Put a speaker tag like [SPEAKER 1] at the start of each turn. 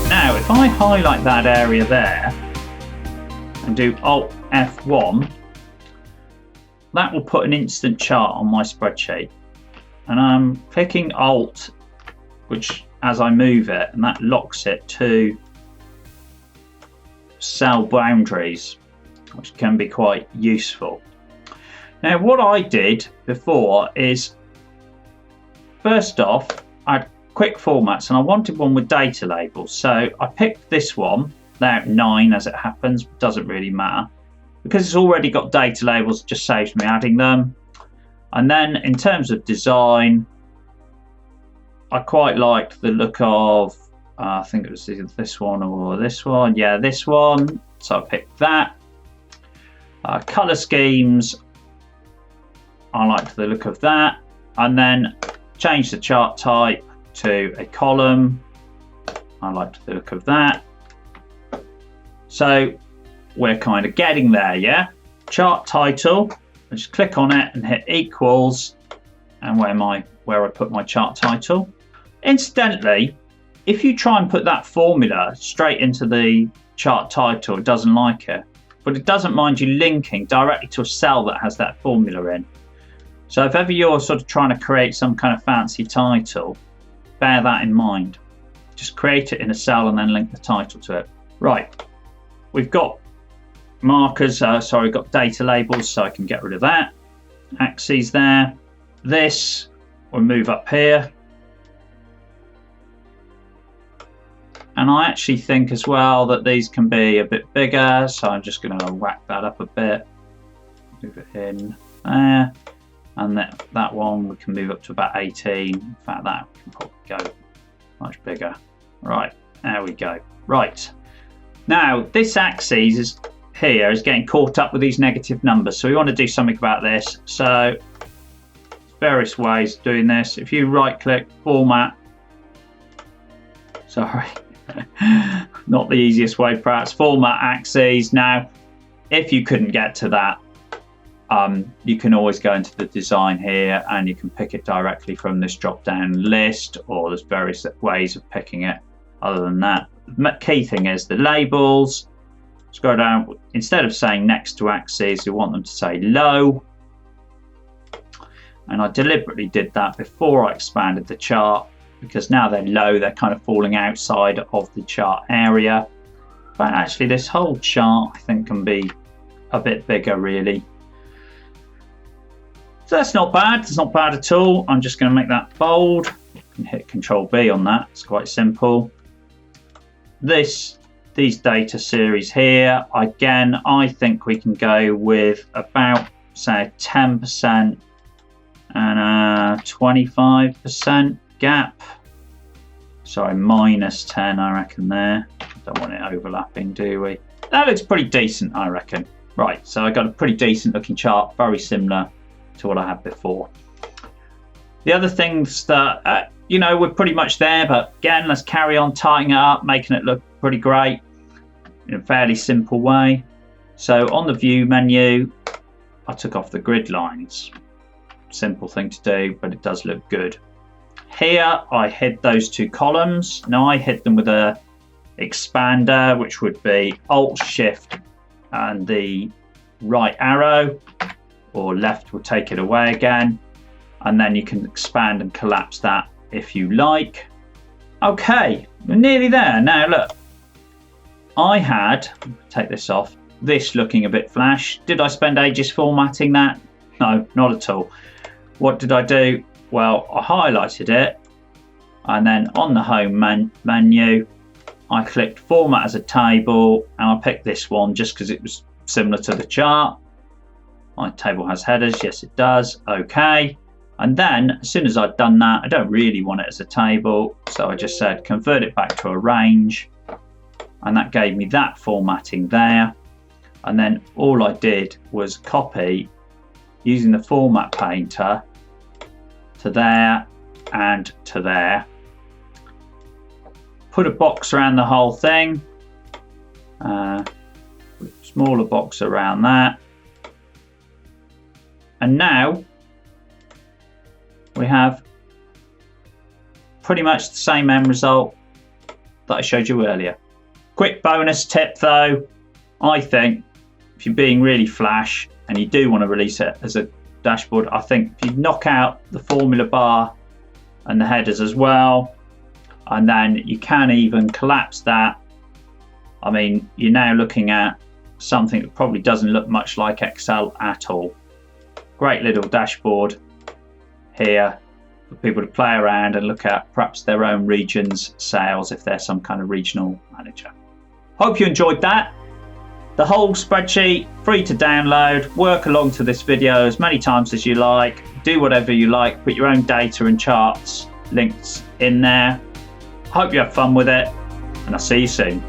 [SPEAKER 1] Now, if I highlight that area there and do Alt F1, that will put an instant chart on my spreadsheet. And I'm clicking Alt, which as I move it, and that locks it to cell boundaries, which can be quite useful. Now, what I did before is, first off, I had quick formats and I wanted one with data labels. So I picked this one, now 9 as it happens, doesn't really matter. Because it's already got data labels, it just saves me adding them. And then in terms of design, I quite liked the look of, I think it was either this one or this one. Yeah, this one. So I picked that. Color schemes, I liked the look of that. And then change the chart type to a column. I liked the look of that. So we're kind of getting there, yeah? Chart title, I just click on it and hit equals, and where I put my chart title. Incidentally, if you try and put that formula straight into the chart title, it doesn't like it, but it doesn't mind you linking directly to a cell that has that formula in. So if ever you're sort of trying to create some kind of fancy title, bear that in mind. Just create it in a cell and then link the title to it. Right, we've got markers, we've got data labels, so I can get rid of that. Axes there. This, we'll move up here. And I actually think as well that these can be a bit bigger, so I'm just going to whack that up a bit. Move it in there. And that one we can move up to about 18. In fact, that can probably go much bigger. Right, there we go. Right. Now, this axis is getting caught up with these negative numbers, so we want to do something about this. So various ways of doing this. If you right click, format, not the easiest way perhaps, format axes. Now if you couldn't get to that, you can always go into the design here and you can pick it directly from this drop down list, or there's various ways of picking it. Other than that, the key thing is the labels. Scroll down, instead of saying next to axes, you want them to say low. And I deliberately did that before I expanded the chart, because now they're low, they're kind of falling outside of the chart area. But actually this whole chart I think can be a bit bigger really. So that's not bad, it's not bad at all. I'm just going to make that bold. You can hit Control B on that, it's quite simple. These data series here, again, I think we can go with about, say, 10% and a 25% gap. Sorry, minus 10, I reckon there. Don't want it overlapping, do we? That looks pretty decent, I reckon. Right, so I got a pretty decent looking chart, very similar to what I had before. The other things that, we're pretty much there, but again, let's carry on tightening it up, making it look pretty great in a fairly simple way. So on the view menu, I took off the grid lines. Simple thing to do, but it does look good. Here, I hid those two columns. Now I hid them with a expander, which would be Alt Shift and the right arrow, or left will take it away again. And then you can expand and collapse that if you like. Okay, we're nearly there. Now look, I had, take this off, this looking a bit flash. Did I spend ages formatting that? No, not at all. What did I do? Well, I highlighted it, and then on the home menu, I clicked format as a table, and I picked this one just because it was similar to the chart. My table has headers, yes it does, okay. And then as soon as I'd done that, I don't really want it as a table, so I just said convert it back to a range, and that gave me that formatting there. And then all I did was copy using the format painter to there and to there. Put a box around the whole thing, smaller box around that, and now we have pretty much the same end result that I showed you earlier. Quick bonus tip though, I think if you're being really flash and you do want to release it as a dashboard, I think if you knock out the formula bar and the headers as well, and then you can even collapse that. I mean, you're now looking at something that probably doesn't look much like Excel at all. Great little dashboard here for people to play around and look at perhaps their own region's sales if they're some kind of regional manager. Hope you enjoyed that. The whole spreadsheet, free to download. Work along to this video as many times as you like. Do whatever you like. Put your own data and charts links in there. Hope you have fun with it, and I'll see you soon.